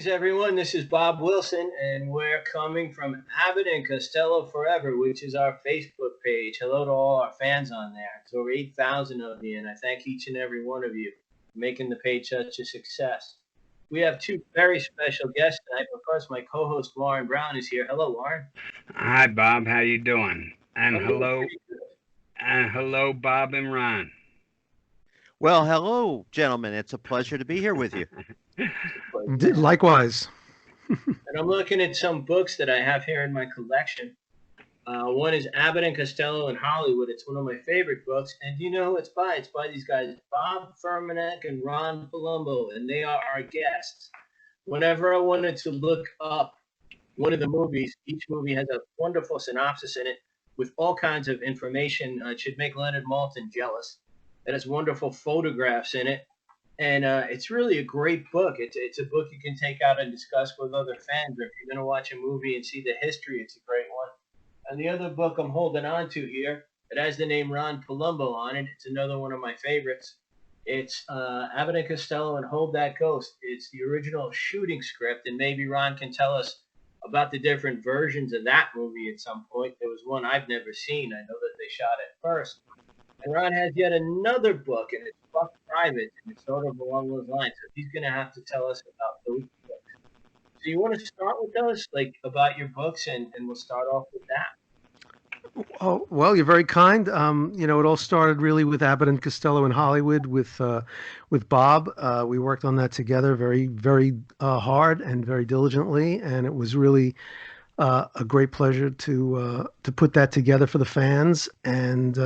Greetings, everyone. This is Bob Wilson, and we're coming from Abbott and Costello Forever, which is our Facebook page. Hello to all our fans on there. It's over 8,000 of you, and I thank each and every one of you for making the page such a success. We have two very special guests tonight, but first, my co-host Lauren Brown is here. Hello, Lauren. Hi, Bob. How you doing? And I'm doing hello, pretty good. Bob and Ron. Well, hello, gentlemen. It's a pleasure to be here with you. Likewise. And I'm looking at some books that I have here in my collection. One is Abbott and Costello in Hollywood. It's one of my favorite books. And do you know who it's by? It's by these guys, Bob Furmanek and Ron Palumbo, and they are our guests. Whenever I wanted to look up one of the movies, each movie has a wonderful synopsis in it with all kinds of information. It should make Leonard Maltin jealous. It has wonderful photographs in it. And it's really a great book. It's a book you can take out and discuss with other fans. Or if you're going to watch a movie and see the history, it's a great one. And the other book I'm holding on to here, it has the name Ron Palumbo on it. It's another one of my favorites. It's Abbott and Costello and Hold That Ghost. It's the original shooting script, and maybe Ron can tell us about the different versions of that movie at some point. There was one I've never seen. I know that they shot it first. And Ron has yet another book, and it's Buck Private, and it's sort of along those lines. So he's going to have to tell us about those books. So you want to start with us, like about your books, and we'll start off with that. Oh, well, you're very kind. It all started really with Abbott and Costello in Hollywood with Bob. We worked on that together very, very hard and very diligently, and it was really a great pleasure to put that together for the fans. And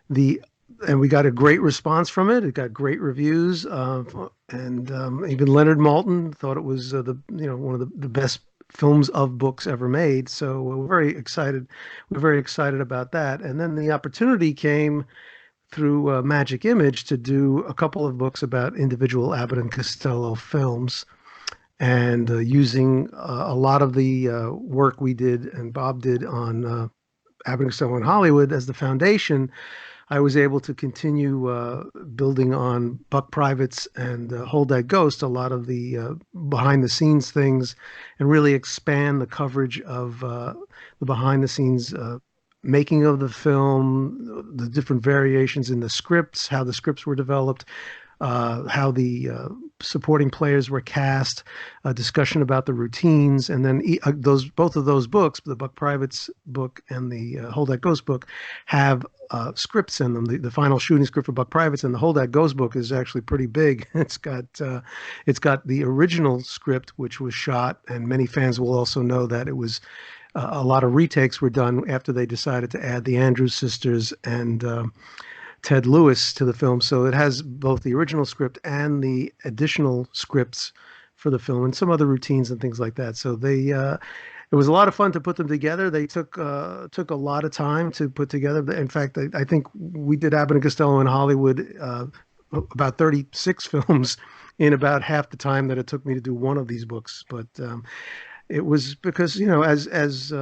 we got a great response from it. It got great reviews, and even Leonard Maltin thought it was one of the best films of books ever made. So we're very excited. We're very excited about that. And then the opportunity came through Magic Image to do a couple of books about individual Abbott and Costello films, and using a lot of the work we did and Bob did on Abbott and Costello in Hollywood as the foundation. I was able to continue building on Buck Privates and Hold That Ghost, a lot of the behind-the-scenes things, and really expand the coverage of the behind-the-scenes making of the film, the different variations in the scripts, how the scripts were developed, how the supporting players were cast, a discussion about the routines, and then both of those books, the Buck Privates book and the Hold That Ghost book, have scripts in them. The final shooting script for Buck Privates and the Hold That Ghost book is actually pretty big. It's got the original script, which was shot, and many fans will also know that it was a lot of retakes were done after they decided to add the Andrews sisters and Ted Lewis to the film. So it has both the original script and the additional scripts for the film and some other routines and things like that. So it was a lot of fun to put them together. They took a lot of time to put together. In fact, I think we did Abbott and Costello in Hollywood about 36 films in about half the time that it took me to do one of these books. But it was because, as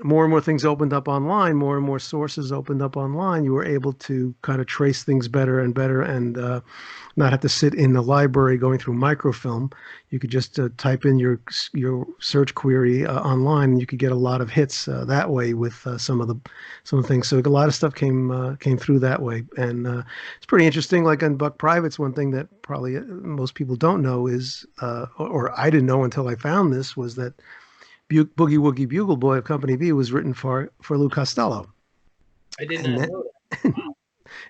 more and more things opened up online, more and more sources opened up online, you were able to kind of trace things better and better, and not have to sit in the library going through microfilm. You could just type in your search query online, and you could get a lot of hits that way with some of the things. So a lot of stuff came through that way, and it's pretty interesting. Like on Buck Privates, one thing that probably most people don't know is, or I didn't know until I found this, was that Boogie Woogie Bugle Boy of Company B was written for Lou Costello. I did not know that. Wow.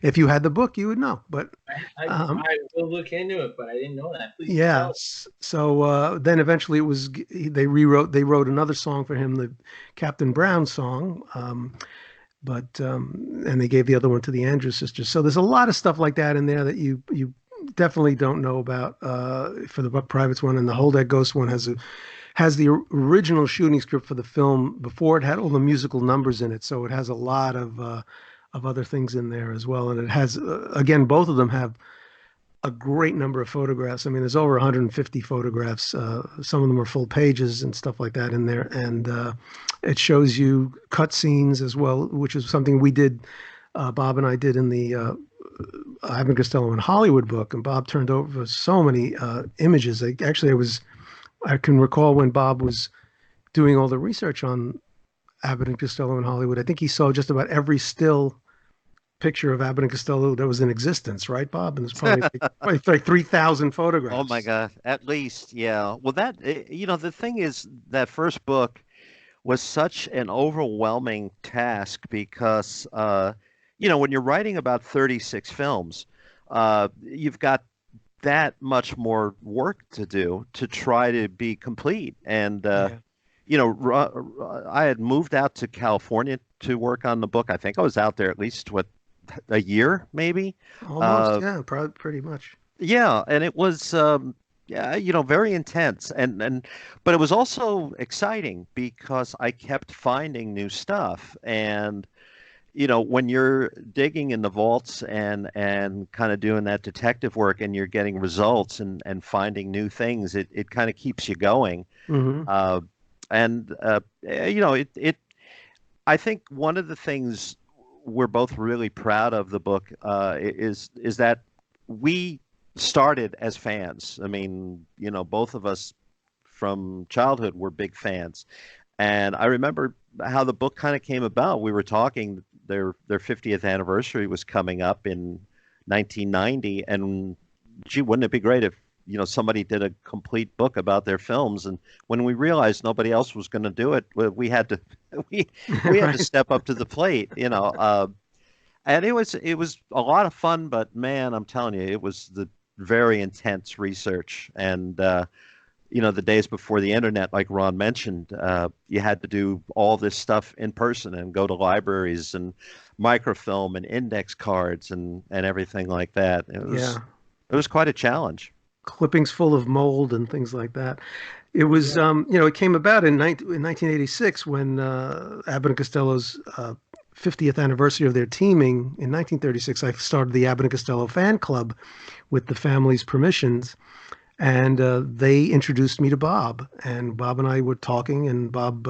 If you had the book, you would know. But I will look into it, but I didn't know that. Please yeah. So then eventually they wrote another song for him, the Captain Brown song. And they gave the other one to the Andrews sisters. So there's a lot of stuff like that in there that you definitely don't know about for the Buck Privates one, and the Hold That Ghost one has the original shooting script for the film before it had all the musical numbers in it. So it has a lot of other things in there as well. And it has, again, both of them have a great number of photographs. I mean, there's over 150 photographs. Some of them are full pages and stuff like that in there. And it shows you cut scenes as well, which is something we did, Bob and I did in the Abbott and Costello in Hollywood book. And Bob turned over so many images. I was I can recall when Bob was doing all the research on Abbott and Costello in Hollywood. I think he saw just about every still picture of Abbott and Costello that was in existence, right, Bob? And there's probably like 3,000 Oh my photographs. God, at least, yeah. Well, the thing is, that first book was such an overwhelming task because, when you're writing about 36 films, you've got that much more work to do to try to be complete. And, Yeah, I had moved out to California to work on the book. I think I was out there at least, what, a year, maybe? almost. Uh, Yeah, probably pretty much. yeah, and it was yeah, very intense but it was also exciting because I kept finding new stuff. And when you're digging in the vaults and kind of doing that detective work and you're getting results and finding new things, it kind of keeps you going. Hmm. Uh and it I think one of the things we're both really proud of the book is that we started as fans. I mean, both of us from childhood were big fans. And I remember how the book kind of came about. We were talking, their 50th anniversary was coming up in 1990, and gee, wouldn't it be great if somebody did a complete book about their films? And when we realized nobody else was going to do it, we had to we we had to Right. step up to the plate. And it was a lot of fun, but man, I'm telling you, it was the very intense research. And the days before the internet, like Ron mentioned, you had to do all this stuff in person and go to libraries and microfilm and index cards and everything like that. It was Yeah. it was quite a challenge. Clippings full of mold and things like that. It was, Yeah. it came about in 1986 when Abbott and Costello's 50th anniversary of their teaming. In 1936, I started the Abbott and Costello fan club with the family's permissions, and they introduced me to Bob. And Bob and I were talking, and Bob,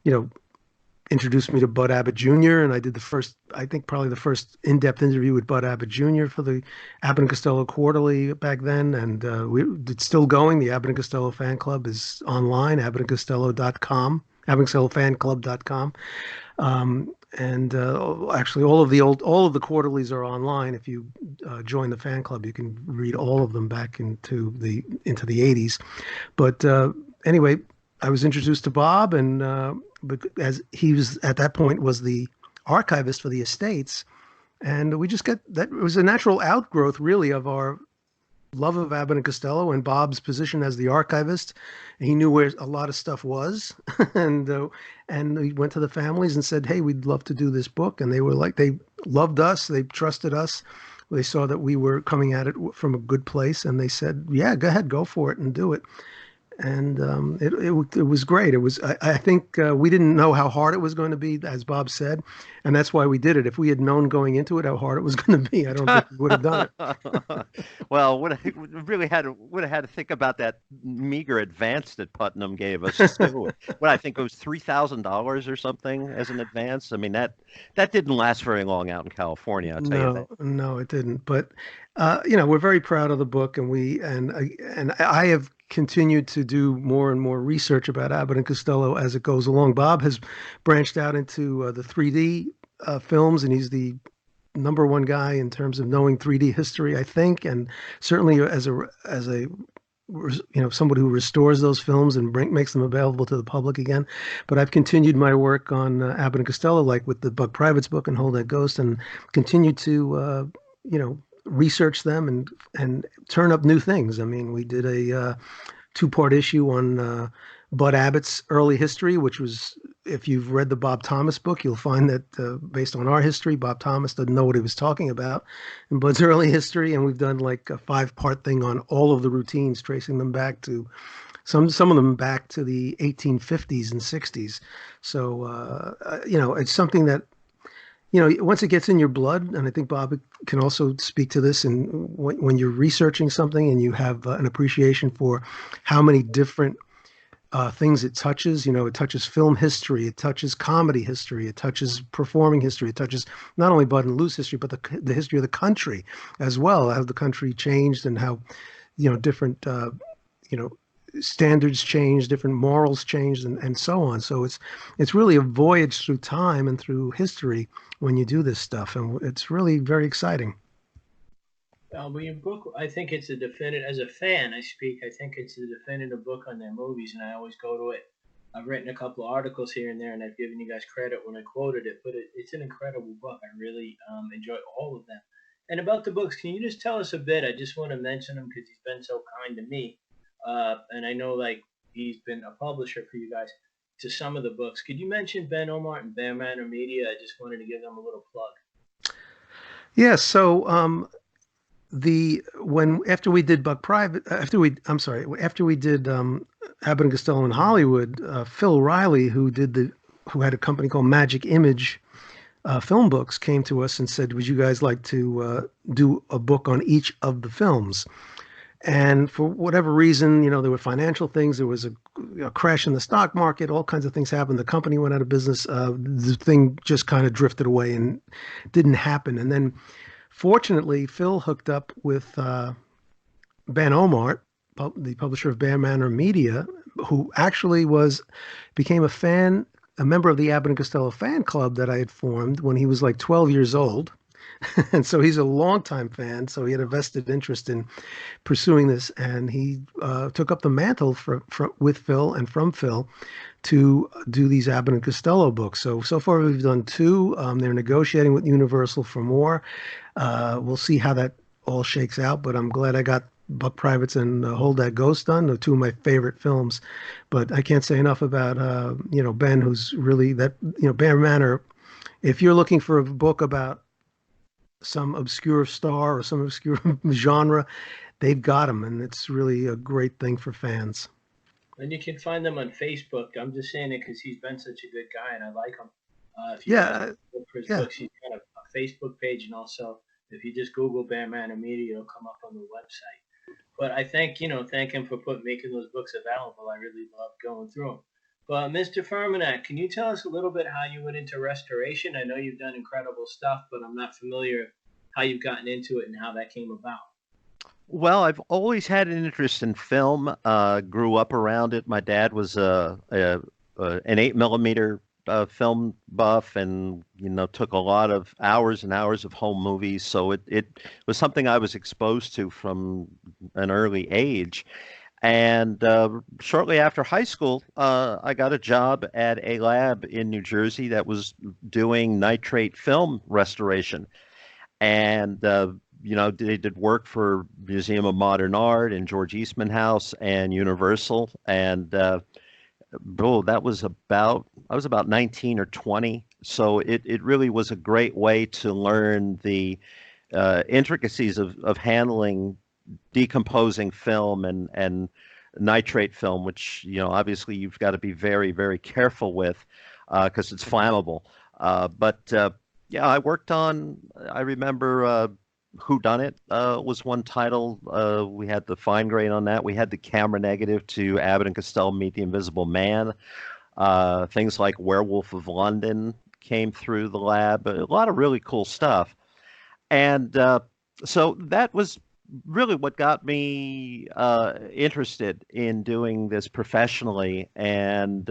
you know, introduced me to Bud Abbott Jr. And I did the first, I think probably the first in-depth interview with Bud Abbott Jr. for the Abbott and Costello Quarterly back then. And it's still going. The Abbott and Costello fan club is online, abbottandcostello.com, abbottandcostellofanclub.com. And actually, all of the quarterlies are online. If you join the fan club, you can read all of them back into the 80s. But anyway, I was introduced to Bob, and as he was at that point was the archivist for the estates, and we just got that. It was a natural outgrowth, really, of our love of Abbott and Costello and Bob's position as the archivist. He knew where a lot of stuff was, and we went to the families and said, "Hey, we'd love to do this book." And they loved us, they trusted us. They saw that we were coming at it from a good place, and they said, "Yeah, go ahead, go for it, and do it." And it was great. I think we didn't know how hard it was going to be, as Bob said, and that's why we did it. If we had known going into it how hard it was going to be, I don't think we would have done it. Well, would have had to think about that meager advance that Putnam gave us too. What, I think it was $3,000 or something as an advance. I mean, that didn't last very long out in California, I'll tell you that. No, no, it didn't. But we're very proud of the book, and I have continued to do more and more research about Abbott and Costello as it goes along. Bob has branched out into the 3D films, and he's the number one guy in terms of knowing 3D history, I think, and certainly as a somebody who restores those films and makes them available to the public again. But I've continued my work on Abbott and Costello, like with the Buck Private's book and Hold That Ghost, and continue to research them and turn up new things. I mean, we did a two-part issue on Bud Abbott's early history, which was, if you've read the Bob Thomas book, you'll find that based on our history, Bob Thomas doesn't know what he was talking about in Bud's early history. And we've done like a five-part thing on all of the routines, tracing them back to some of them back to the 1850s and 60s. So, it's something that, once it gets in your blood, and I think Bob can also speak to this, and when you're researching something and you have an appreciation for how many different things it touches, it touches film history, it touches comedy history, it touches performing history, it touches not only Bud and Lou's history, but the history of the country as well, how the country changed and how, different, standards change, different morals change, and so on. So it's really a voyage through time and through history when you do this stuff, and it's really very exciting. Well, your book, I think it's a definitive, as a fan, I speak, I think it's a definitive book on their movies, and I always go to it. I've written a couple of articles here and there, and I've given you guys credit when I quoted it, but it's an incredible book. I really enjoy all of them. And about the books, can you just tell us a bit? I just want to mention him because he's been so kind to me. And I know, like, he's been a publisher for you guys to some of the books. Could you mention Ben Omar and Bear Manor Media? I just wanted to give them a little plug. Yeah. So the when after we did Buck Private, after we did Abbott and Costello in Hollywood, Phil Riley, who had a company called Magic Image Film Books, came to us and said, "Would you guys like to do a book on each of the films?" And for whatever reason, there were financial things. There was a crash in the stock market. All kinds of things happened. The company went out of business. The thing just kind of drifted away and didn't happen. And then, fortunately, Phil hooked up with Ben Omar, the publisher of Bear Manor Media, who actually became a member of the Abbott and Costello fan club that I had formed when he was like 12 years old. And so he's a longtime fan. So he had a vested interest in pursuing this, and he took up the mantle with Phil and from Phil to do these Abbott and Costello books. So far we've done two. They're negotiating with Universal for more. We'll see how that all shakes out, but I'm glad I got Buck Privates and Hold That Ghost done. They're two of my favorite films. But I can't say enough about Ben, who's really Bear Manor. If you're looking for a book about some obscure star or some obscure genre, they've got them, and it's really a great thing for fans. And you can find them on Facebook. I'm just saying it because he's been such a good guy, and I like him. If you look for his books, he's got a Facebook page, and also if you just Google Bear Manor Media, it'll come up on the website. But I thank him for making those books available. I really love going through them. But Mr. Furmanek, can you tell us a little bit how you went into restoration? I know you've done incredible stuff, but I'm not familiar how you've gotten into it and how that came about. Well, I've always had an interest in film. Grew up around it. My dad was an 8 millimeter film buff, and took a lot of hours and hours of home movies. So it was something I was exposed to from an early age. And shortly after high school, I got a job at a lab in New Jersey that was doing nitrate film restoration. And they did work for Museum of Modern Art and George Eastman House and Universal. And I was about 19 or 20. So it really was a great way to learn the intricacies of handling decomposing film and nitrate film, which obviously you've got to be very, very careful with because it's flammable. I worked on. I remember Who Done It was one title. We had the fine grain on that. We had the camera negative to Abbott and Costello Meet the Invisible Man. Things like Werewolf of London came through the lab. A lot of really cool stuff. And so that was really what got me interested in doing this professionally. And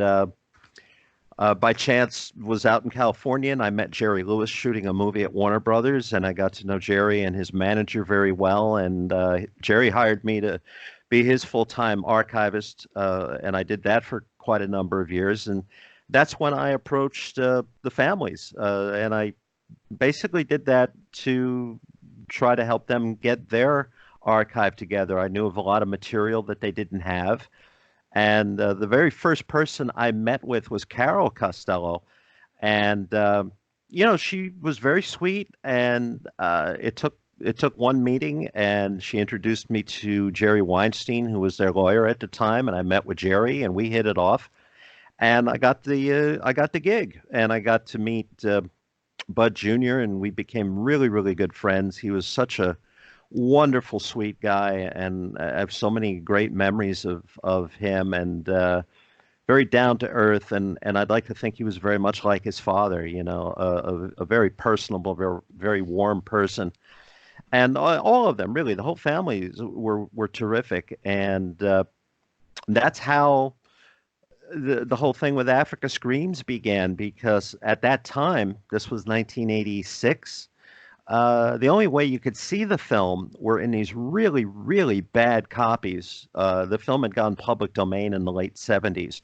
by chance was out in California, and I met Jerry Lewis shooting a movie at Warner Brothers, and I got to know Jerry and his manager very well. And Jerry hired me to be his full-time archivist, and I did that for quite a number of years. And that's when I approached the families, and I basically did that to try to help them get their archive together. I knew of a lot of material that they didn't have. And the very first person I met with was Carol Costello. And, she was very sweet. And it took one meeting, and she introduced me to Jerry Weinstein, who was their lawyer at the time. And I met with Jerry, and we hit it off. And I got the gig, and I got to meet Bud Jr., and we became really, really good friends. He was such a wonderful, sweet guy, and I have so many great memories of him, and very down to earth, and I'd like to think he was very much like his father, a very personable, very, very warm person. And all of them, really, the whole family were terrific. And That's how the whole thing with Africa Screams began, because at that time, this was 1986, the only way you could see the film were in these really, really bad copies. The film had gone public domain in the late 70s.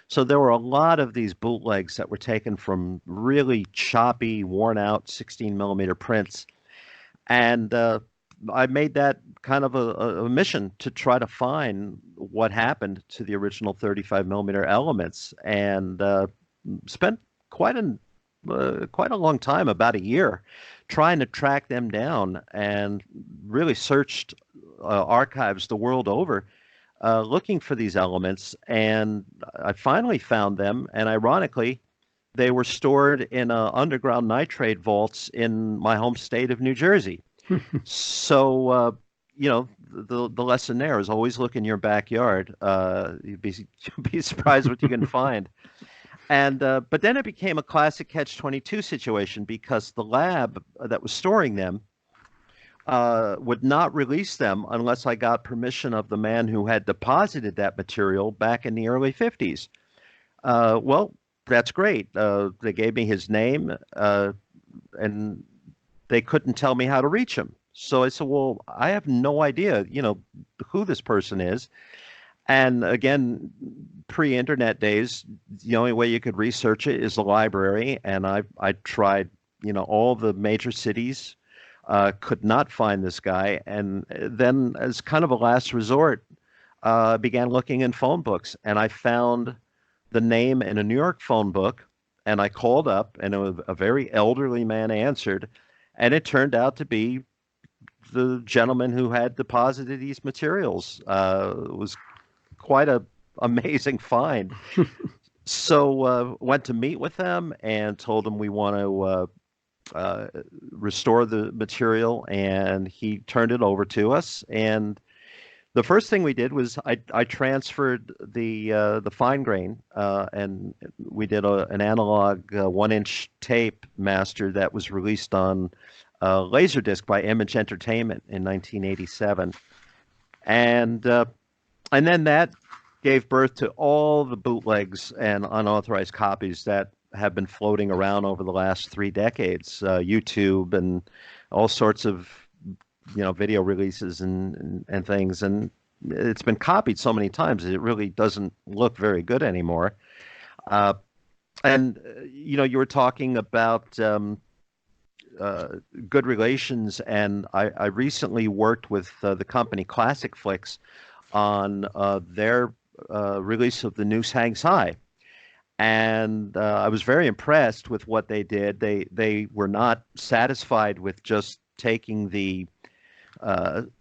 So there were a lot of these bootlegs that were taken from really choppy, worn out 16 millimeter prints. And I made that kind of a mission to try to find what happened to the original 35 millimeter elements, and spent quite a long time, about a year, trying to track them down, and really searched archives the world over, looking for these elements. And I finally found them, and ironically, they were stored in underground nitrate vaults in my home state of New Jersey. So, the lesson there is always look in your backyard. You'd be surprised what you can find. And but then it became a classic catch-22 situation, because the lab that was storing them would not release them unless I got permission of the man who had deposited that material back in the early 50s. Well, that's great. They gave me his name, and they couldn't tell me how to reach him. So I said, well, I have no idea, who this person is. And again, pre-internet days, the only way you could research it is the library. And I tried, all the major cities, could not find this guy. And then, as kind of a last resort, began looking in phone books. And I found the name in a New York phone book. And I called up, and a very elderly man answered. And it turned out to be the gentleman who had deposited these materials. It was quite a amazing find. So went to meet with them and told them we want to restore the material, and he turned it over to us. And the first thing we did was I transferred the fine grain, and we did an analog 1-inch tape master that was released on Laserdisc by Image Entertainment in 1987, and then that gave birth to all the bootlegs and unauthorized copies that have been floating around over the last 3 decades, YouTube and all sorts of video releases and things, and it's been copied so many times that it really doesn't look very good anymore. And you were talking about good relations, and I recently worked with the company Classic Flicks on their release of The Noose Hangs High. And I was very impressed with what they did. They were not satisfied with just taking the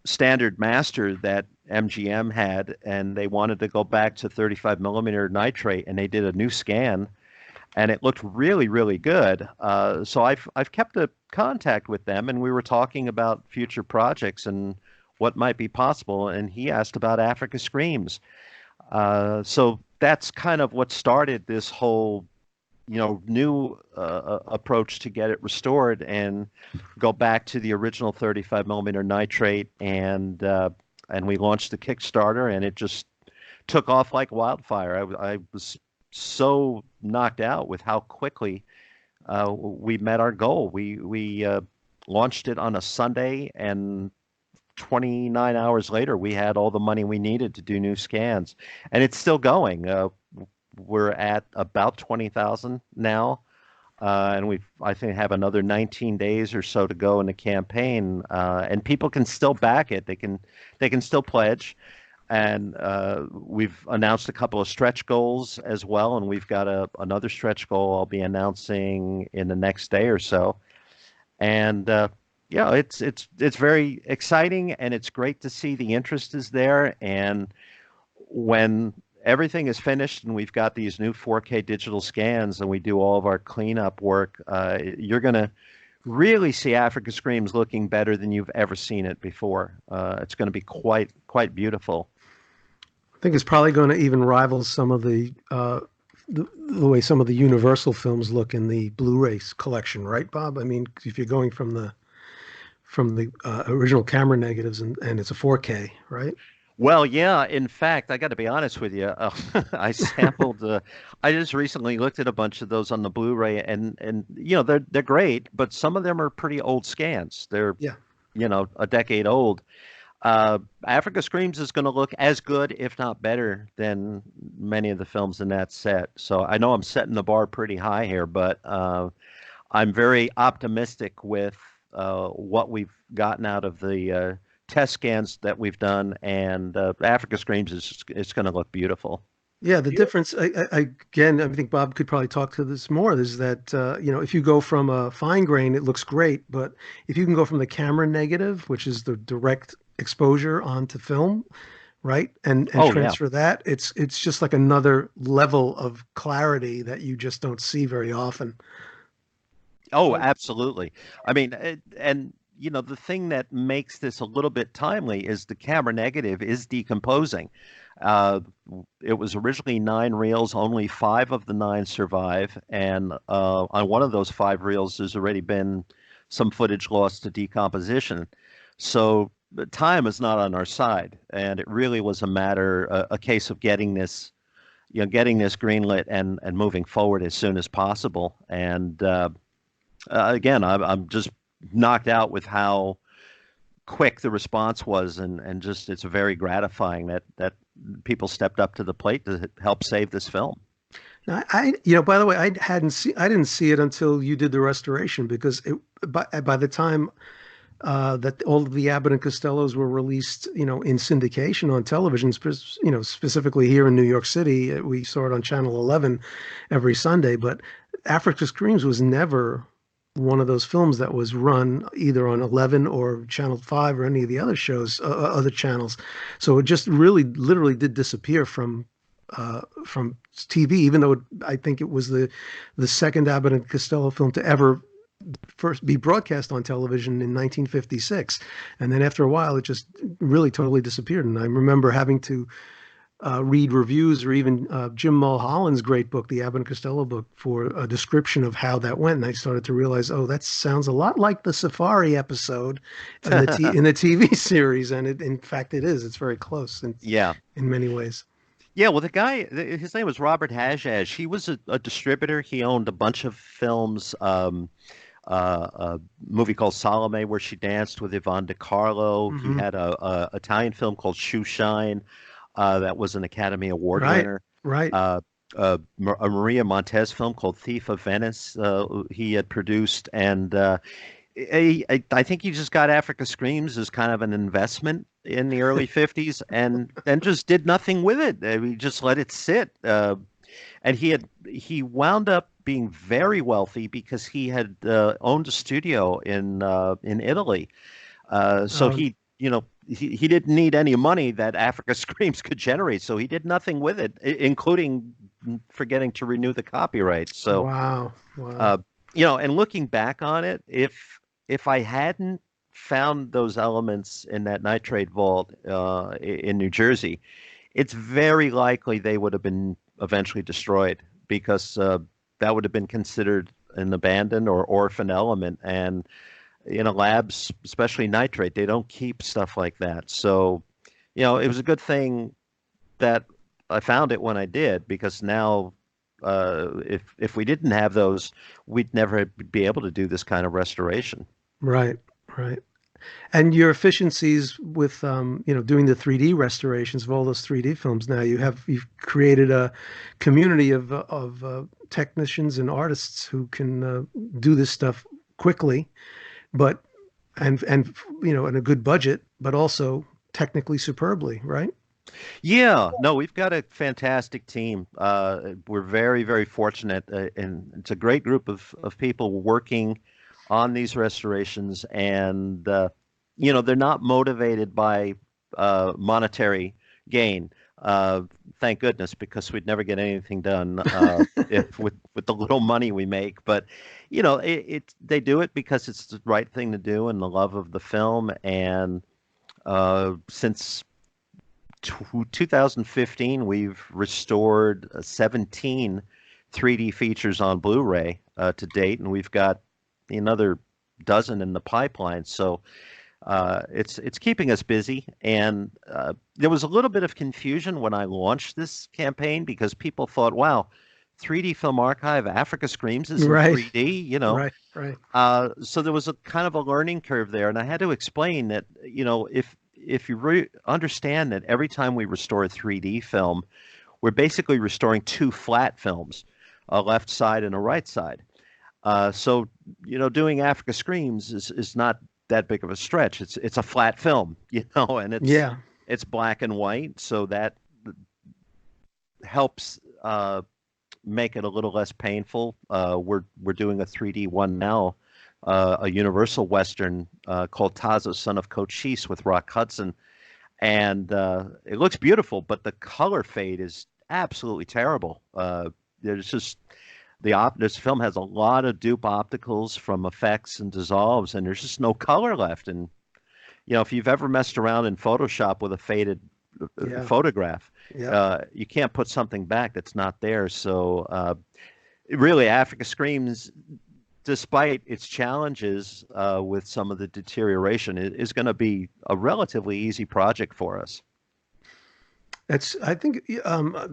standard master that MGM had, and they wanted to go back to 35 millimeter nitrate, and they did a new scan, and it looked really, really good. So I've kept a contact with them, and we were talking about future projects and what might be possible, and he asked about Africa Screams. So that's kind of what started this whole, new approach to get it restored and go back to the original 35 millimeter nitrate. And we launched the Kickstarter, and it just took off like wildfire. I was so knocked out with how quickly we met our goal. We launched it on a Sunday, and 29 hours later, we had all the money we needed to do new scans, and it's still going. We're at about 20,000 now, and I think have another 19 days or so to go in the campaign. And people can still back it. They can still pledge, and we've announced a couple of stretch goals as well, and we've got another stretch goal I'll be announcing in the next day or so. And it's very exciting, and it's great to see the interest is there. And when everything is finished and we've got these new 4K digital scans and we do all of our cleanup work, you're going to really see Africa Screams looking better than you've ever seen it before. It's going to be quite beautiful. I think it's probably going to even rival some of the way some of the Universal films look in the Blu-ray collection, right, Bob? I mean, if you're going from the original camera negatives and it's a 4K, right? Well, yeah. In fact, I got to be honest with you. I sampled. I just recently looked at a bunch of those on the Blu-ray, and they're great, but some of them are pretty old scans. They're Yeah. a decade old. Africa Screams is going to look as good, if not better, than many of the films in that set. So I know I'm setting the bar pretty high here, but I'm very optimistic with what we've gotten out of the test scans that we've done, and Africa Screams is it's going to look beautiful. Yeah, the difference, again, I think Bob could probably talk to this more, is that, if you go from a fine grain, it looks great. But if you can go from the camera negative, which is the direct exposure onto film, right, and Oh yeah. transfer that, it's just like another level of clarity that you just don't see very often. Oh, absolutely. I mean, and the thing that makes this a little bit timely is the camera negative is decomposing. Uh, it was originally 9 reels, only 5 of the 9 survive, and on one of those 5 reels, there's already been some footage lost to decomposition. So the time is not on our side, and it really was a case of getting this greenlit and moving forward as soon as possible. And again, I'm just knocked out with how quick the response was, and just it's very gratifying that people stepped up to the plate to help save this film. Now, by the way, I didn't see it until you did the restoration, because by the time that all of the Abbott and Costellos were released, in syndication on television, specifically here in New York City. We saw it on Channel 11 every Sunday, but Africa Screams was never one of those films that was run either on 11 or Channel 5 or any of the other shows, other channels. So it just really, literally did disappear from TV, even though I think it was the second Abbott and Costello film to ever first be broadcast on television in 1956. And then after a while, it just really totally disappeared. And I remember having to read reviews, or even Jim Mulholland's great book, the Abbott and Costello book, for a description of how that went. And I started to realize, oh, that sounds a lot like the Safari episode in the TV series. And in fact, it is. It's very close Yeah. in many ways. Yeah, well, the guy, his name was Robert Hajjaj. He was a distributor. He owned a bunch of films. A movie called Salome, where she danced with Yvonne De Carlo. He Hmm. had a Italian film called Shoe Shine, that was an Academy Award Right, winner. right. A Maria Montez film called Thief of Venice, he had produced, and I think he just got Africa Screams as kind of an investment in the early 50s, and then just did nothing with it. He just let it sit. And he wound up being very wealthy because he had owned a studio in Italy. So Um, he didn't need any money that Africa Screams could generate. So he did nothing with it, including forgetting to renew the copyright. So wow, wow. uh, and looking back on it, if I hadn't found those elements in that nitrate vault in New Jersey, it's very likely they would have been eventually destroyed, because that would have been considered an abandoned or orphan element. And labs, especially nitrate, they don't keep stuff like that. So, it was a good thing that I found it when I did, because now, if we didn't have those, we'd never be able to do this kind of restoration. Right, right. And your efficiencies with doing the 3D restorations of all those 3D films. Now you've created a community of technicians and artists who can do this stuff quickly, but and in a good budget, but also technically superbly, right? Yeah, no, we've got a fantastic team. We're very, very fortunate, and it's a great group of people working on these restorations, and they're not motivated by monetary gain. Thank goodness, because we'd never get anything done if with the little money we make. But they do it because it's the right thing to do, and the love of the film. And since 2015, we've restored 17 3D features on Blu-ray to date, and we've got another dozen in the pipeline. So It's keeping us busy, and there was a little bit of confusion when I launched this campaign because people thought, "Wow, 3D Film Archive, Africa Screams is in Right. 3D," you know. Right. So there was a kind of a learning curve there, and I had to explain that, if you understand that every time we restore a 3D film, we're basically restoring two flat films, a left side and a right side. So, doing Africa Screams is not that big of a stretch. It's a flat film, and Yeah. it's black and white, so that helps make it a little less painful. We're doing a 3D one now, a Universal Western called Tazo, Son of Cochise with Rock Hudson, and it looks beautiful, but the color fade is absolutely terrible. There's just this film has a lot of dupe opticals from effects and dissolves, and there's just no color left. And if you've ever messed around in Photoshop with a faded photograph, you can't put something back that's not there. So really, Africa Screams, despite its challenges with some of the deterioration, is going to be a relatively easy project for us. I think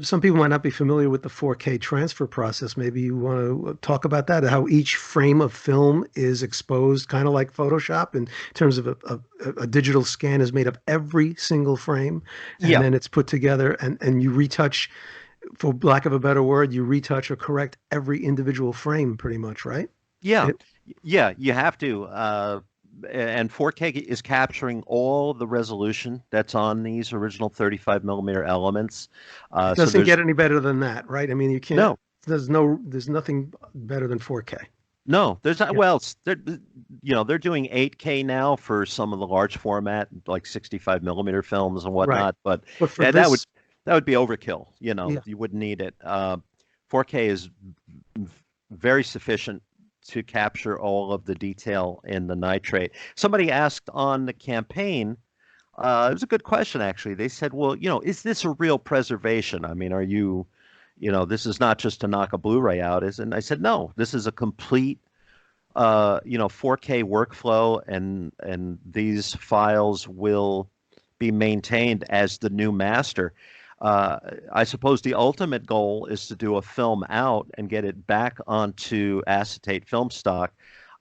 some people might not be familiar with the 4K transfer process. Maybe you want to talk about that, how each frame of film is exposed, kind of like Photoshop, in terms of a digital scan is made of every single frame, and then it's put together, and you retouch, for lack of a better word, you retouch or correct every individual frame pretty much, right? Yeah, you have to. And 4K is capturing all the resolution that's on these original 35 millimeter elements. It doesn't get any better than that, right? I mean, you can't. No. There's nothing better than 4K. No, there's not. Yeah. Well, they're doing 8K now for some of the large format, like 65 millimeter films and whatnot. Right. But for that would be overkill. You wouldn't need it. 4K is very sufficient to capture all of the detail in the nitrate. Somebody asked on the campaign, it was a good question, actually. They said, well, is this a real preservation? I mean, are you, this is not just to knock a Blu-ray out, and I said, no, this is a complete, 4K workflow, and these files will be maintained as the new master. I suppose the ultimate goal is to do a film out and get it back onto acetate film stock,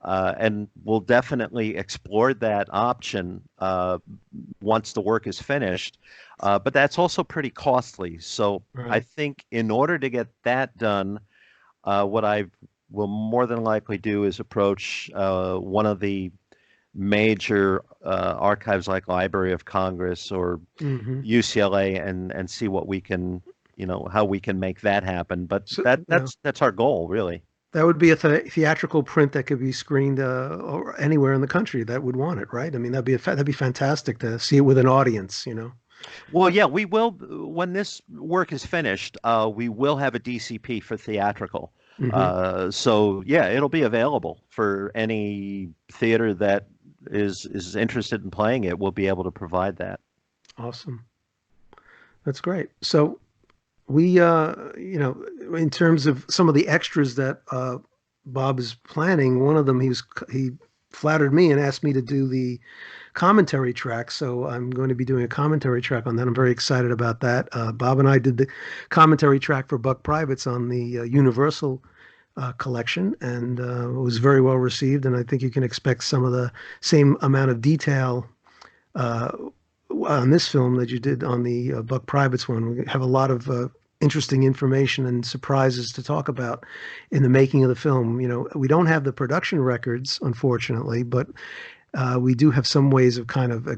and we'll definitely explore that option once the work is finished. But that's also pretty costly. So I think in order to get that done, what I will more than likely do is approach one of the major archives like Library of Congress or UCLA and see what we can, how we can make that happen. But that's our goal, really. That would be a theatrical print that could be screened or anywhere in the country that would want it, right? I mean, that'd be fantastic to see it with an audience, Well, yeah, we will. When this work is finished, we will have a DCP for theatrical. So yeah, it'll be available for any theater that is interested in playing it. We'll be able to provide that. Awesome. That's great. So we, in terms of some of the extras that Bob is planning, one of them, he flattered me and asked me to do the commentary track. So I'm going to be doing a commentary track on that. I'm very excited about that. Bob and I did the commentary track for Buck Privates on the Universal collection, and it was very well received, and I think you can expect some of the same amount of detail on this film that you did on the Buck Privates one. We have a lot of interesting information and surprises to talk about in the making of the film. We don't have the production records, unfortunately, but we do have some ways of kind of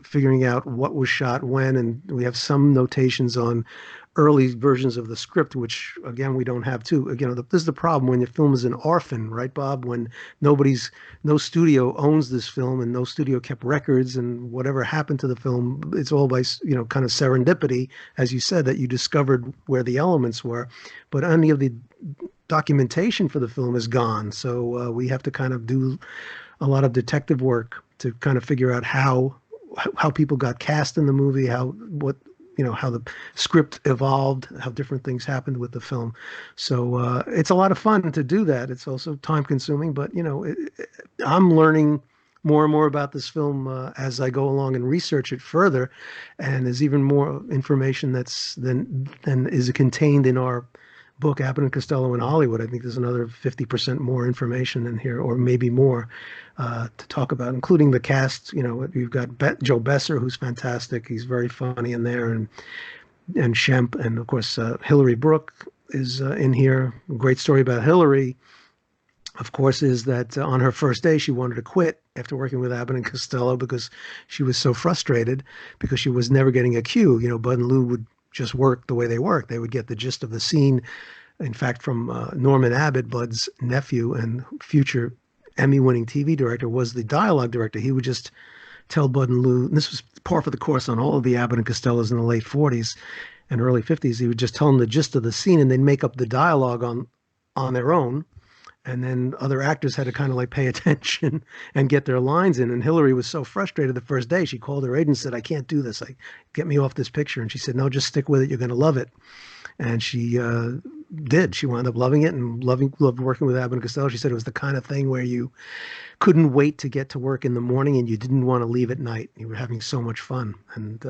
figuring out what was shot when, and we have some notations on early versions of the script, which again we don't have too. Again, this is the problem when your film is an orphan, right, Bob? When no studio owns this film and no studio kept records, and whatever happened to the film, it's all by kind of serendipity, as you said, that you discovered where the elements were, but any of the documentation for the film is gone. So we have to kind of do a lot of detective work to kind of figure out how people got cast in the movie, how the script evolved, how different things happened with the film. So it's a lot of fun to do that. It's also time consuming, but I'm learning more and more about this film as I go along and research it further, and there's even more information than is contained in our book, Abbott and Costello in Hollywood. I think there's another 50% more information in here, or maybe more, to talk about, including the cast. You know, you've got Joe Besser, who's fantastic. He's very funny in there, and Shemp, and of course Hillary Brooke is in here. A great story about Hillary, of course, is that on her first day she wanted to quit after working with Abbott and Costello because she was so frustrated because she was never getting a cue. You know, Bud and Lou would just work the way they worked. They would get the gist of the scene. In fact, from Norman Abbott, Bud's nephew and future Emmy-winning TV director, was the dialogue director. He would just tell Bud and Lou, and this was par for the course on all of the Abbott and Costellos in the late 40s and early 50s. He would just tell them the gist of the scene, and they'd make up the dialogue on their own. And then other actors had to kind of like pay attention and get their lines in. And Hillary was so frustrated the first day, she called her agent and said, "I can't do this. Get me off this picture." And she said, "No, just stick with it. You're going to love it." And she did. She wound up loving it and loved working with Abbott and Costello. She said it was the kind of thing where you couldn't wait to get to work in the morning and you didn't want to leave at night. You were having so much fun. And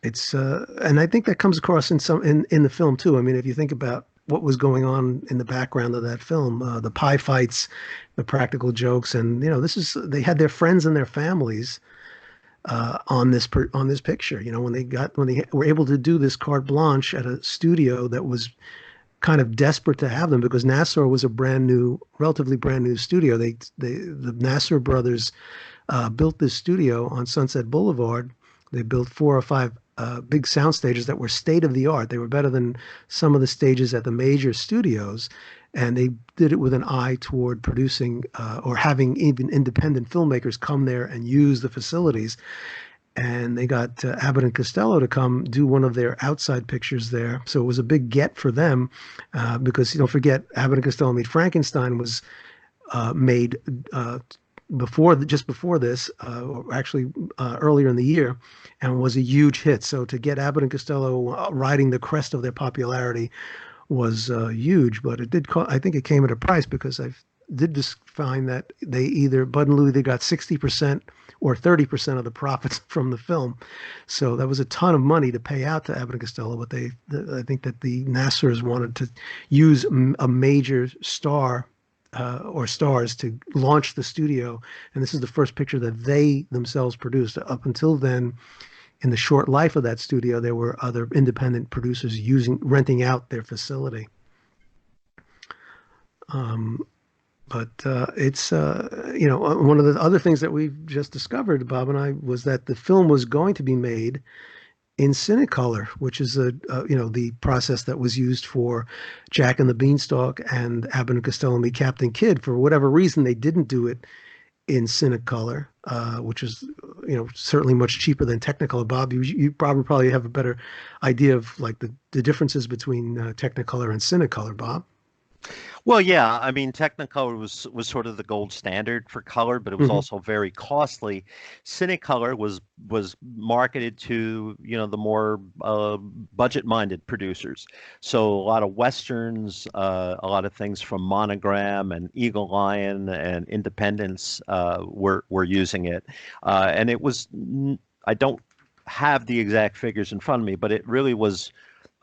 it's and I think that comes across in the film too. I mean, if you think about what was going on in the background of that film, the pie fights, the practical jokes, and you know, they had their friends and their families on this picture. You know, when they were able to do this carte blanche at a studio that was kind of desperate to have them, because Nassau was a relatively brand new studio. The Nassau brothers built this studio on Sunset Boulevard. They built 4 or 5 big sound stages that were state of the art. They were better than some of the stages at the major studios, and they did it with an eye toward producing or having even independent filmmakers come there and use the facilities. And they got Abbott and Costello to come do one of their outside pictures there. So it was a big get for them because, you don't forget, Abbott and Costello Meet Frankenstein was made just before this, or actually earlier in the year, and was a huge hit. So to get Abbott and Costello riding the crest of their popularity was huge. But it did. I think it came at a price, because I did just find that Bud and Lou either got 60% or 30% of the profits from the film. So that was a ton of money to pay out to Abbott and Costello. But I think that the Nassers wanted to use a major star or stars to launch the studio, and this is the first picture that they themselves produced. Up until then, in the short life of that studio, there were other independent producers renting out their facility. But it's one of the other things that we've just discovered, Bob and I, was that the film was going to be made in Cinecolor, which is the process that was used for Jack and the Beanstalk and Abbott and Costello Meet Captain Kidd. For whatever reason, they didn't do it in Cinecolor, which is certainly much cheaper than Technicolor. Bob, you probably have a better idea of like the differences between Technicolor and Cinecolor, Bob. Well, yeah, I mean, Technicolor was sort of the gold standard for color, but it was also very costly. Cinecolor was marketed to, the more budget-minded producers. So a lot of Westerns, a lot of things from Monogram and Eagle Lion and Independence were using it. And it was, I don't have the exact figures in front of me, but it really was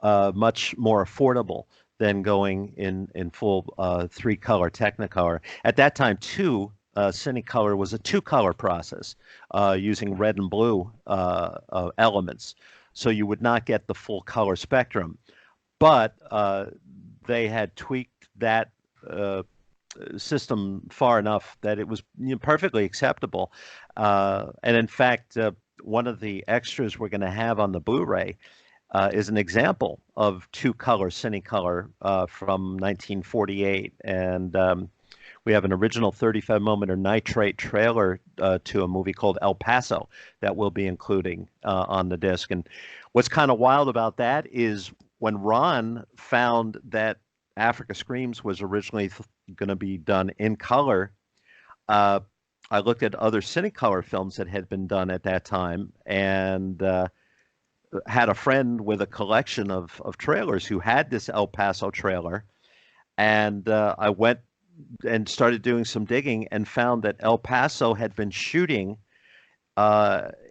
much more affordable than going in full 3-color Technicolor. At that time, too, Cinecolor was a 2-color process using red and blue elements. So you would not get the full color spectrum. But they had tweaked that system far enough that it was perfectly acceptable. And in fact, one of the extras we're going to have on the Blu-ray is an example of 2-color Cinecolor from 1948. And we have an original 35mm nitrate trailer to a movie called El Paso that we'll be including on the disc. And what's kind of wild about that is when Ron found that Africa Screams was originally going to be done in color, I looked at other Cinecolor films that had been done at that time, and had a friend with a collection of trailers who had this El Paso trailer, and I went and started doing some digging and found that El Paso had been shooting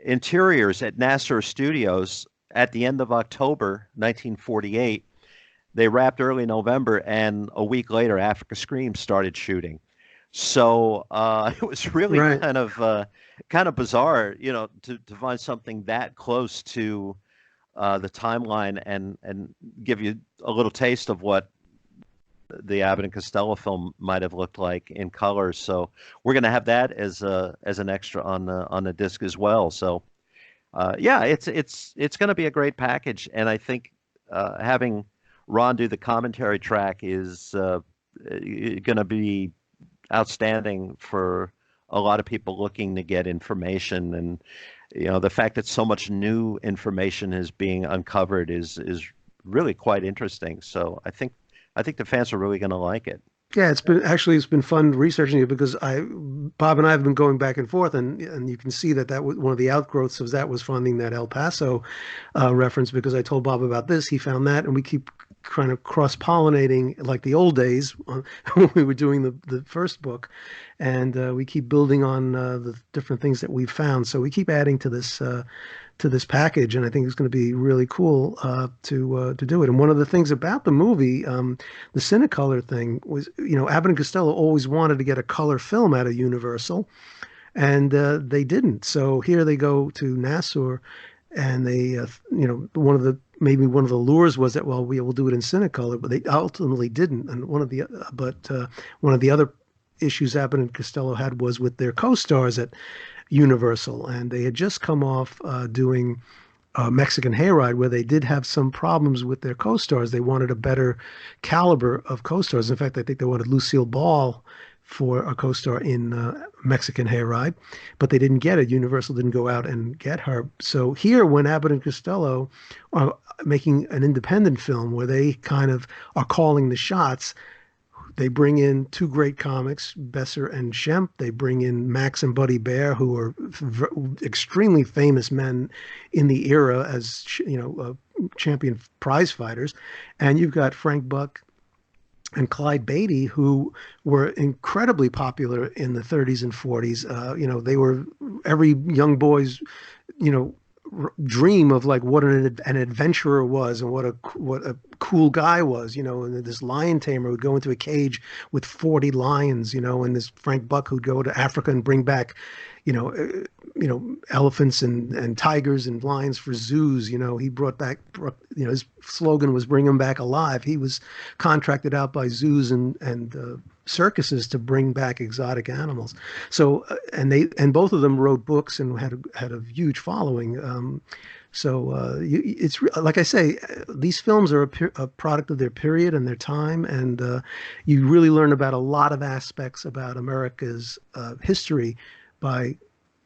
interiors at NASA Studios at the end of October 1948. They wrapped early November, and a week later, Africa Scream started shooting. So it was really Right. kind of bizarre, to find something that close to the timeline and give you a little taste of what the Abbott and Costello film might have looked like in color. So we're going to have that as an extra on the disc as well. So yeah, it's going to be a great package, and I think having Ron do the commentary track is going to be outstanding for a lot of people looking to get information. And the fact that so much new information is being uncovered is really quite interesting. So I think the fans are really going to like it. Yeah, it's been fun researching it because Bob and I have been going back and forth, and you can see that was one of the outgrowths of that was finding that El Paso reference, because I told Bob about this, he found that, and we keep kind of cross-pollinating like the old days when we were doing the first book, and we keep building on the different things that we've found. So we keep adding to this package, and I think it's going to be really cool to do it. And one of the things about the movie, the Cinecolor thing, was, Abbott and Costello always wanted to get a color film out of Universal, and they didn't. So here they go to Nassau, and they, maybe one of the lures was that, well, we will do it in Cinecolor, but they ultimately didn't. And one of the other issues Abbott and Costello had was with their co-stars at Universal, and they had just come off doing Mexican Hayride, where they did have some problems with their co-stars. They wanted a better caliber of co-stars. In fact, I think they wanted Lucille Ball for a co-star in Mexican Hayride, but they didn't get it. Universal didn't go out and get her. So here, when Abbott and Costello are making an independent film where they kind of are calling the shots, they bring in two great comics, Besser and Shemp. They bring in Max and Buddy Bear, who are extremely famous men in the era as, champion prize fighters. And you've got Frank Buck and Clyde Beatty, who were incredibly popular in the 30s and 40s. They were every young boy's, dream of like what an adventurer was, and what a cool guy was, and this lion tamer would go into a cage with 40 lions, and this Frank Buck who'd go to Africa and bring back, elephants and tigers and lions for zoos. He brought back, his slogan was "Bring them back alive." He was contracted out by zoos and circuses to bring back exotic animals. So and both of them wrote books and had a huge following. It's like I say, these films are a product of their period and their time, and you really learn about a lot of aspects about America's history by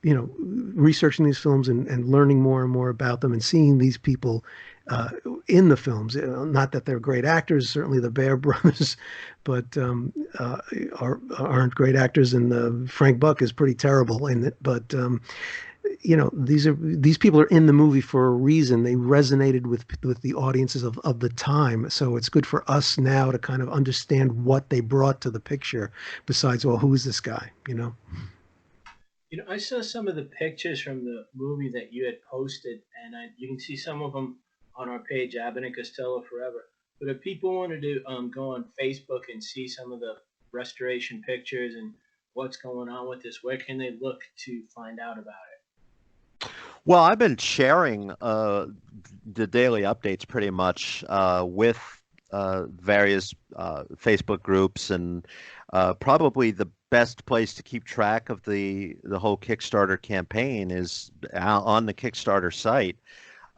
researching these films and learning more and more about them and seeing these people in the films. Not that they're great actors, certainly the Bear brothers, but aren't great actors, and Frank Buck is pretty terrible in it. But these people are in the movie for a reason. They resonated with the audiences of the time. So it's good for us now to kind of understand what they brought to the picture. Besides, well, who's this guy? I saw some of the pictures from the movie that you had posted, and you can see some of them on our page, Abbott and Costello Forever. But if people wanted to go on Facebook and see some of the restoration pictures and what's going on with this, where can they look to find out about it? Well, I've been sharing the daily updates pretty much with various Facebook groups, and probably the best place to keep track of the whole Kickstarter campaign is on the Kickstarter site.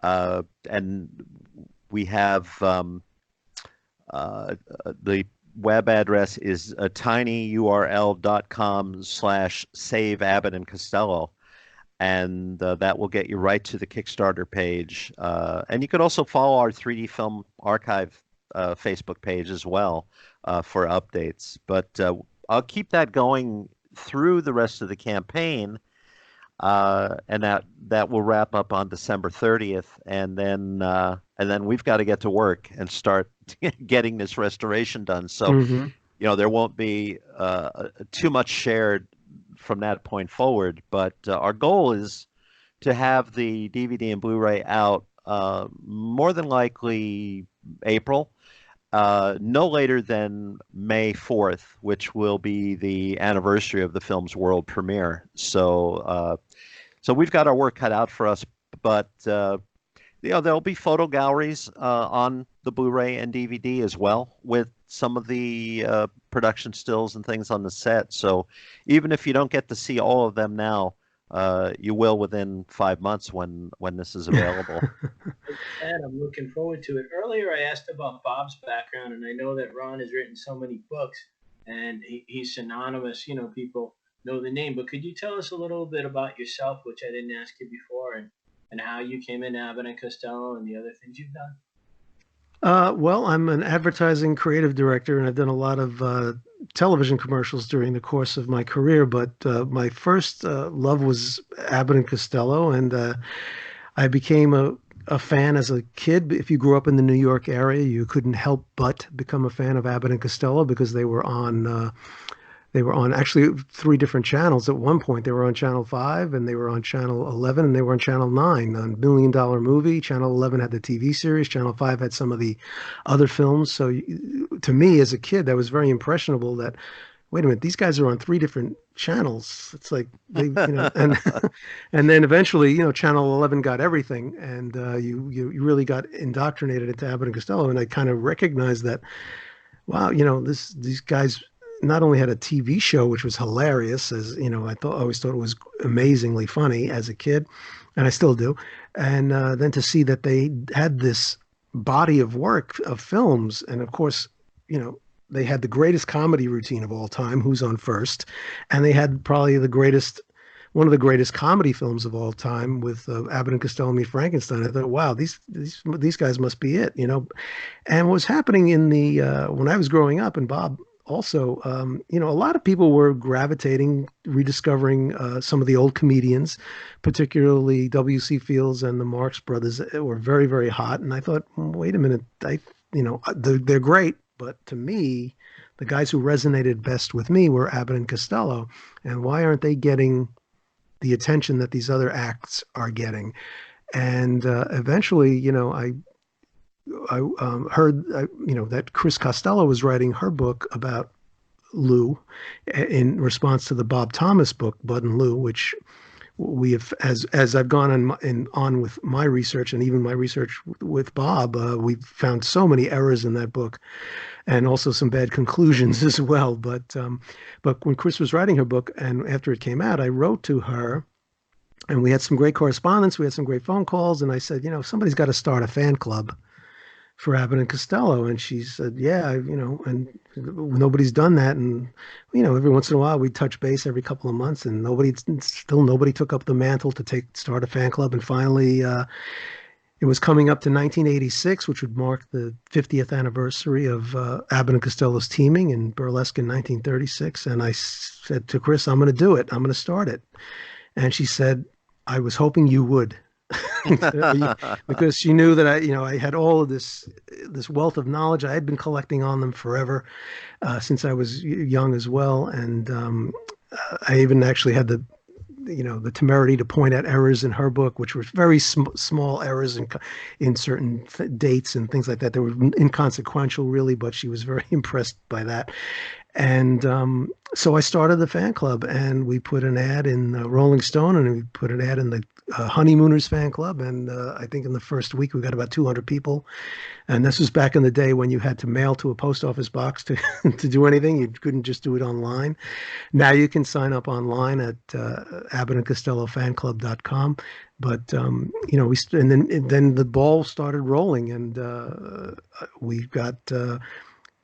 And we have the web address is tinyurl.com/save Abbott and Costello. And that will get you right to the Kickstarter page. And you could also follow our 3D Film Archive Facebook page as well for updates. But I'll keep that going through the rest of the campaign, and that will wrap up on December 30th. And then we've got to get to work and start getting this restoration done. So there won't be too much shared from that point forward. But our goal is to have the DVD and Blu-ray out more than likely April, no later than May 4th, which will be the anniversary of the film's world premiere. So we've got our work cut out for us, but there'll be photo galleries on the Blu-ray and DVD as well, with some of the production stills and things on the set. So even if you don't get to see all of them now, you will within 5 months when this is available. And I'm looking forward to it. Earlier, I asked about Bob's background, and I know that Ron has written so many books, and he's synonymous. People know the name. But could you tell us a little bit about yourself, which I didn't ask you before, and how you came in Abbott and Costello and the other things you've done? Well, I'm an advertising creative director, and I've done a lot of television commercials during the course of my career. But my first love was Abbott and Costello, and I became a fan as a kid. If you grew up in the New York area, you couldn't help but become a fan of Abbott and Costello because they were on actually 3 different channels at one point. They were on Channel 5, and they were on Channel 11, and they were on Channel 9 on Million Dollar Movie. Channel 11 had the TV series. Channel 5 had some of the other films. So to me as a kid, that was very impressionable that, wait a minute, these guys are on 3 different channels. It's like and and then eventually, Channel 11 got everything, and you really got indoctrinated into Abbott and Costello. And I kind of recognized that, wow, these guys not only had a TV show, which was hilarious, as I always thought it was amazingly funny as a kid, and I still do. And then to see that they had this body of work of films, and of course, they had the greatest comedy routine of all time, Who's on First, and they had probably one of the greatest comedy films of all time with Abbott and Costello Meet Frankenstein. I thought, wow, these guys must be it, And what was happening in the when I was growing up, and Bob also, a lot of people were rediscovering some of the old comedians, particularly W.C. Fields and the Marx Brothers were very, very hot. And I thought, wait a minute, they're great. But to me, the guys who resonated best with me were Abbott and Costello. And why aren't they getting the attention that these other acts are getting? And eventually, I heard, that Chris Costello was writing her book about Lou in response to the Bob Thomas book, Bud and Lou, which we have, as I've gone on with my research and even my research with Bob, we've found so many errors in that book, and also some bad conclusions as well. But when Chris was writing her book, and after it came out, I wrote to her. And we had some great correspondence. We had some great phone calls. And I said, somebody's got to start a fan club for Abbott and Costello. And she said, yeah, and nobody's done that. And, every once in a while we touch base every couple of months, and nobody took up the mantle to start a fan club. And finally, it was coming up to 1986, which would mark the 50th anniversary of Abbott and Costello's teaming in Burlesque in 1936. And I said to Chris, I'm going to do it. I'm going to start it. And she said, I was hoping you would. Because she knew that I had all of this wealth of knowledge. I had been collecting on them forever, since I was young as well, and I even actually had the temerity to point out errors in her book, which were very small errors in certain dates and things like that. They were inconsequential, really, but she was very impressed by that. And so I started the fan club, and we put an ad in Rolling Stone, and we put an ad in the Honeymooners fan club. And I think in the first week we got about 200 people. And this was back in the day when you had to mail to a post office box to to do anything. You couldn't just do it online. Now you can sign up online at abbottandcostellofanclub.com. But then the ball started rolling, and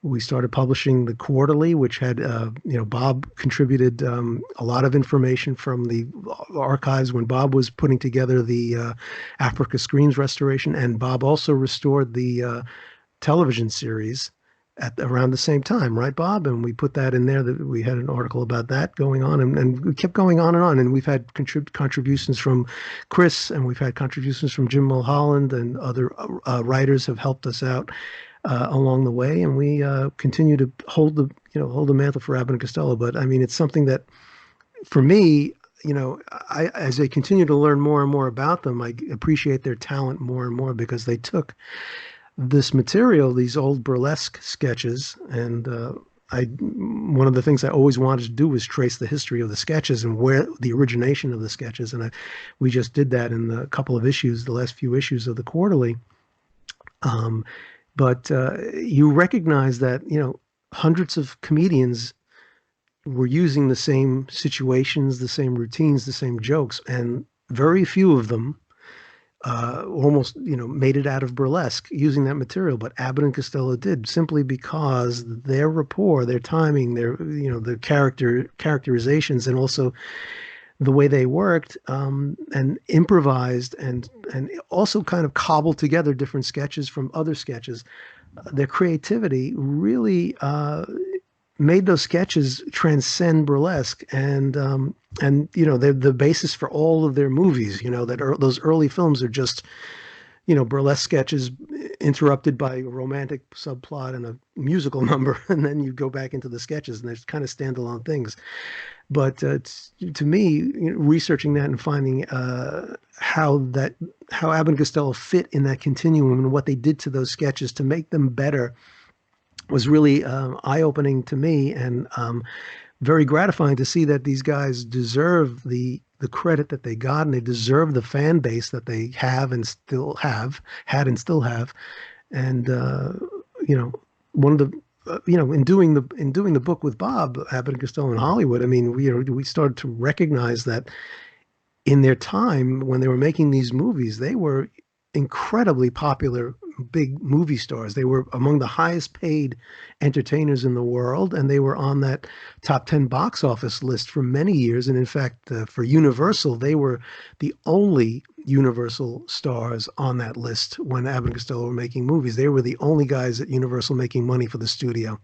we started publishing the quarterly, which had, Bob contributed a lot of information from the archives when Bob was putting together the Africa Screens restoration. And Bob also restored the television series at around the same time, right, Bob? And we put that in there, that we had an article about that going on, and we kept going on. And we've had contributions from Chris, and we've had contributions from Jim Mulholland, and other writers have helped us out. along the way, and we continue to hold the mantle for Abbott and Costello. But I mean, it's something that, for me, as I continue to learn more and more about them, I appreciate their talent more and more, because they took this material, these old burlesque sketches, and one of the things I always wanted to do was trace the history of the sketches and where the origination of the sketches, and we just did that in the couple of issues, the last few issues of the quarterly. But you recognize that hundreds of comedians were using the same situations, the same routines, the same jokes, and very few of them almost made it out of burlesque using that material. But Abbott and Costello did, simply because their rapport, their timing, their characterizations, and also the way they worked and improvised and also kind of cobbled together different sketches from other sketches. Their creativity really made those sketches transcend burlesque, and they're the basis for all of their movies. Those early films are just burlesque sketches interrupted by a romantic subplot and a musical number, and then you go back into the sketches, and they're kind of standalone things. But to me, researching that and finding how Abbott and Costello fit in that continuum and what they did to those sketches to make them better was really eye-opening to me, and very gratifying to see that these guys deserve the credit that they got, and they deserve the fan base that they have and still had and still have. And one of the in doing the book with Bob, Abbott and Costello in Hollywood, I mean, we started to recognize that in their time when they were making these movies, they were incredibly popular, big movie stars. They were among the highest paid entertainers in the world, and they were on that top 10 box office list for many years. And in fact, for Universal, they were the only Universal stars on that list when Abbott and Costello were making movies. They were the only guys at Universal making money for the studio.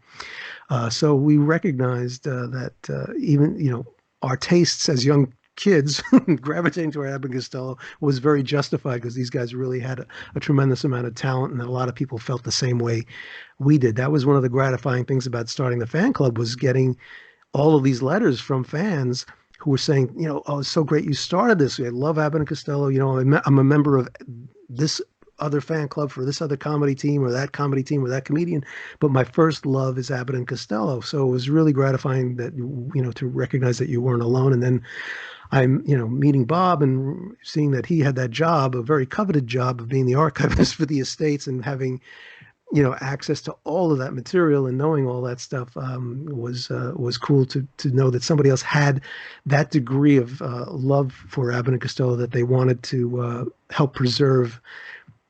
So we recognized that even our tastes as young kids gravitating to Abbott and Costello was very justified, because these guys really had a tremendous amount of talent, and a lot of people felt the same way we did. That was one of the gratifying things about starting the fan club, was getting all of these letters from fans who were saying, oh, it's so great you started this. I love Abbott and Costello. I'm a member of this other fan club for this other comedy team or that comedy team or that comedian, but my first love is Abbott and Costello. So it was really gratifying that, to recognize that you weren't alone. And then I'm, meeting Bob and seeing that he had that job, a very coveted job of being the archivist for the estates, and having, access to all of that material and knowing all that stuff was cool to know that somebody else had that degree of love for Abbott and Costello, that they wanted to help preserve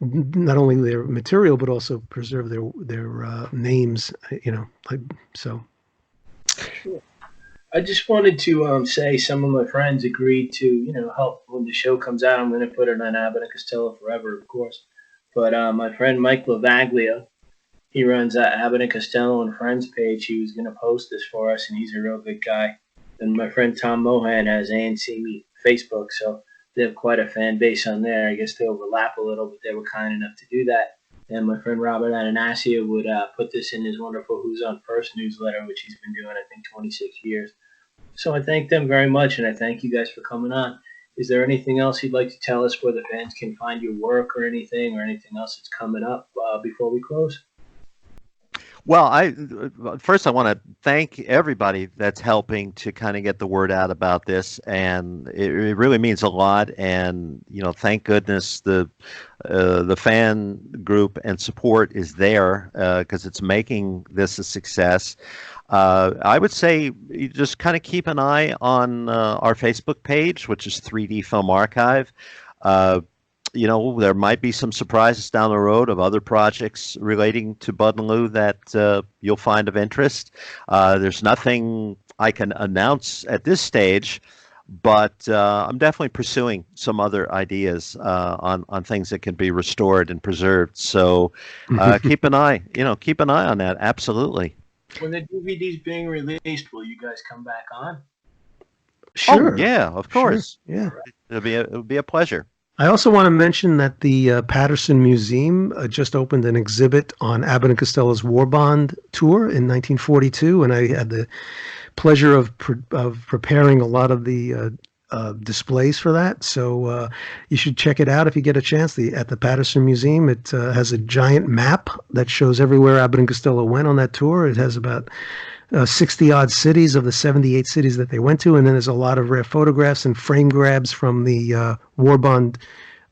not only their material but also preserve their names. So. Sure. I just wanted to say some of my friends agreed to, help when the show comes out. I'm going to put it on Abbott and Costello forever, of course. But my friend Mike Lavaglia, he runs Abbott and Costello and Friends page. He was going to post this for us, and he's a real good guy. And my friend Tom Mohan has ANC Facebook, so they have quite a fan base on there. I guess they overlap a little, but they were kind enough to do that. And my friend Robert Ananasia would put this in his wonderful Who's On First newsletter, which he's been doing, I think, 26 years. So I thank them very much, and I thank you guys for coming on. Is there anything else you'd like to tell us where the fans can find your work or anything else that's coming up before we close? Well, first I want to thank everybody that's helping to kind of get the word out about this, and it really means a lot. And thank goodness the fan group and support is there, because it's making this a success. I would say you just kind of keep an eye on our Facebook page, which is 3D Film Archive. There might be some surprises down the road of other projects relating to Bud and Lou that you'll find of interest. There's nothing I can announce at this stage, but I'm definitely pursuing some other ideas on things that can be restored and preserved. So keep an eye on that. Absolutely. When the DVD's being released, will you guys come back on? Sure. Oh, yeah, of course. Sure. Yeah. It'll be a pleasure. I also want to mention that the Patterson Museum just opened an exhibit on Abbott and Costello's War Bond tour in 1942, and I had the pleasure of preparing a lot of the displays for that. So you should check it out if you get a chance. At the Patterson Museum, it has a giant map that shows everywhere Abbott and Costello went on that tour. It has about 60 odd cities of the 78 cities that they went to, and then there's a lot of rare photographs and frame grabs from the War Bond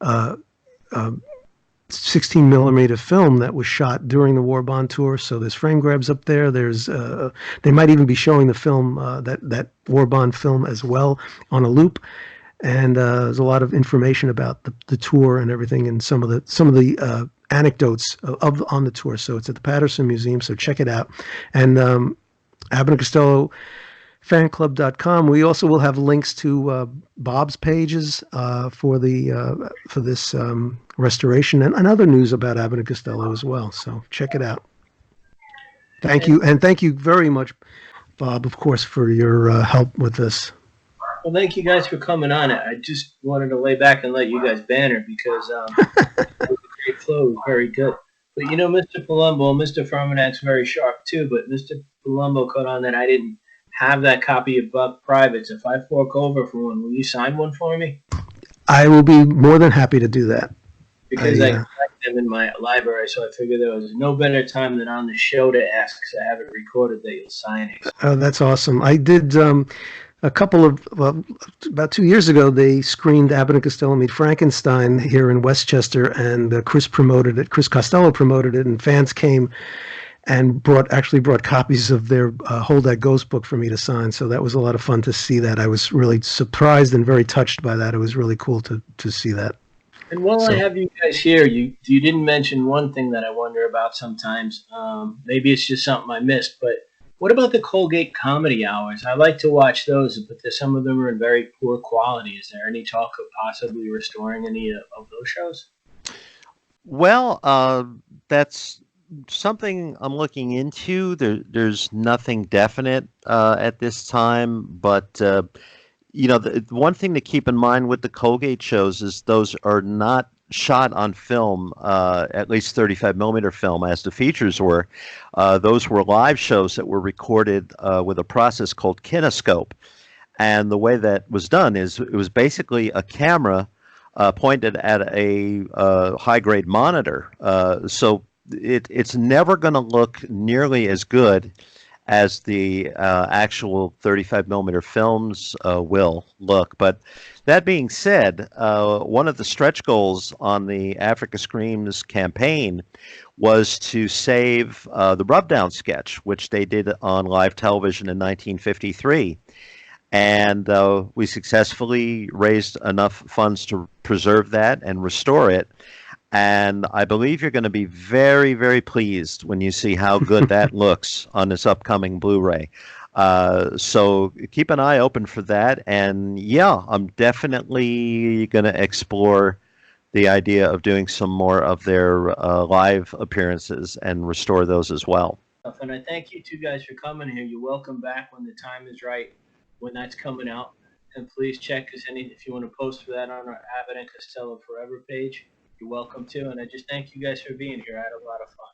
uh, uh, 16 millimeter film that was shot during the War Bond tour. So there's frame grabs up there. There's they might even be showing the film that War Bond film as well on a loop. And there's a lot of information about the tour and everything, and some of the anecdotes of on the tour. So it's at the Patterson Museum. So check it out. And Abbott and Costello fanclub.com. We also will have links to Bob's pages for this restoration and other news about Abbott and Costello as well. So check it out. Thank you, and thank you very much, Bob, of course, for your help with this. Well, thank you guys for coming on. I just wanted to lay back and let you guys banter because it was a great flow. It was very good. But Mr. Palumbo, Mr. Furmanek's very sharp too. But Mr. Palumbo caught on that I didn't have that copy of Buck Privates. If I fork over for one, will you sign one for me? I will be more than happy to do that. Because I collect them in my library, so I figured there was no better time than on the show to ask, because I have it recorded that you'll sign it. Oh, that's awesome. I did a couple of, about 2 years ago, they screened Abbott and Costello Meet Frankenstein here in Westchester, and Chris promoted it. Chris Costello promoted it, and fans came and brought copies of their Hold That Ghost book for me to sign. So that was a lot of fun to see that. I was really surprised and very touched by that. It was really cool to see that. And while I have you guys here, you didn't mention one thing that I wonder about sometimes. Maybe it's just something I missed, but what about the Colgate comedy hours? I like to watch those, but some of them are in very poor quality. Is there any talk of possibly restoring any of those shows? Well, that's something I'm looking into. There's nothing definite at this time, but the one thing to keep in mind with the Colgate shows is those are not shot on film, at least 35 millimeter film, as the features were. Those were live shows that were recorded with a process called kinescope. And the way that was done is it was basically a camera pointed at a high-grade monitor. So it's never going to look nearly as good as the actual 35 millimeter films will look. But that being said, one of the stretch goals on the Africa Screams campaign was to save the Rubdown sketch, which they did on live television in 1953. And we successfully raised enough funds to preserve that and restore it. And I believe you're going to be very, very pleased when you see how good that looks on this upcoming Blu-ray. So keep an eye open for that. And yeah, I'm definitely going to explore the idea of doing some more of their live appearances and restore those as well. And I thank you two guys for coming here. You're welcome back when the time is right, when that's coming out. And please check if you want to post for that on our Abbott and Costello Forever page. You're welcome to, and I just thank you guys for being here. I had a lot of fun.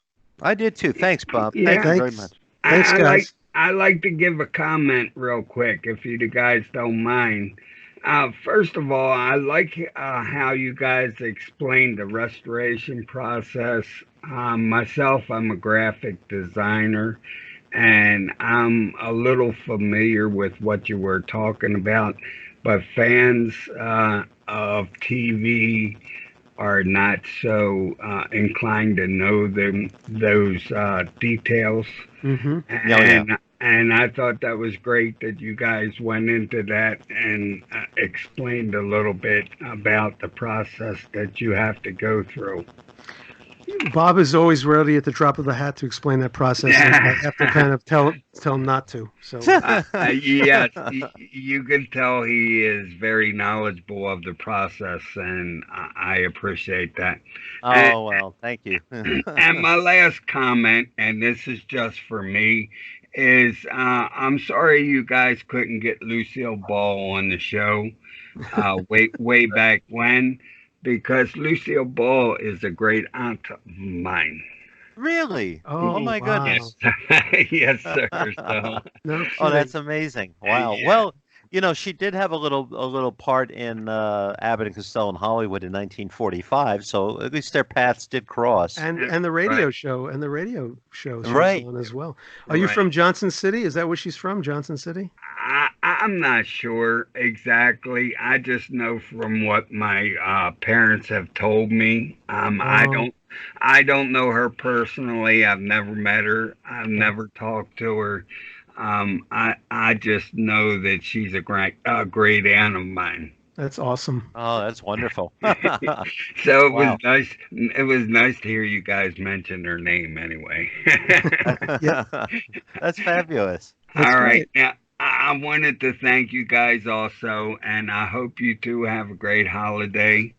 I did too. Thanks, Bob. Yeah. Thank you very much. Thanks, guys. I like to give a comment real quick, if you guys don't mind. First of all, I like how you guys explained the restoration process. Myself, I'm a graphic designer, and I'm a little familiar with what you were talking about, but fans of TV are not so inclined to know those details. Mm-hmm. And I thought that was great that you guys went into that and explained a little bit about the process that you have to go through. Bob is always ready at the drop of the hat to explain that process. And I have to kind of tell him not to. So yes, you can tell he is very knowledgeable of the process, and I appreciate that. Well, thank you. And my last comment, and this is just for me, is I'm sorry you guys couldn't get Lucille Ball on the show way back when. because Lucille Ball is a great aunt of mine. Really? Oh, Oh my wow. goodness. Yes, sir. So, No Oh, kidding. that's amazing. Wow. yeah. Well, she did have a little part in Abbott and Costello in Hollywood in 1945, so at least their paths did cross. And the radio show she was Right. on as well. Are you Right. from Johnson City? Is that where she's from? Johnson City? I'm not sure exactly. I just know from what my parents have told me. Oh, I don't know her personally. I've never met her. I've okay. never talked to her. I just know that she's a great aunt of mine. That's awesome. Oh, that's wonderful. So it was Wow. nice. It was nice to hear you guys mention her name anyway. Yeah, That's fabulous. that's All right. great. Now, I wanted to thank you guys also, and I hope you two have a great holiday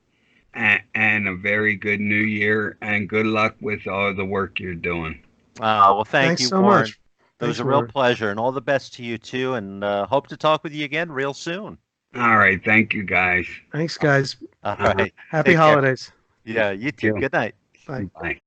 and a very good new year, and good luck with all the work you're doing. Well, thank Thanks you, so Warren. much. It was Thanks, a real Warren. pleasure, and all the best to you too, and hope to talk with you again real soon. All right. Thank you, guys. Thanks, guys. All Uh, right. Happy Take care. holidays. Yeah, you too. you. Good night. Bye. Bye.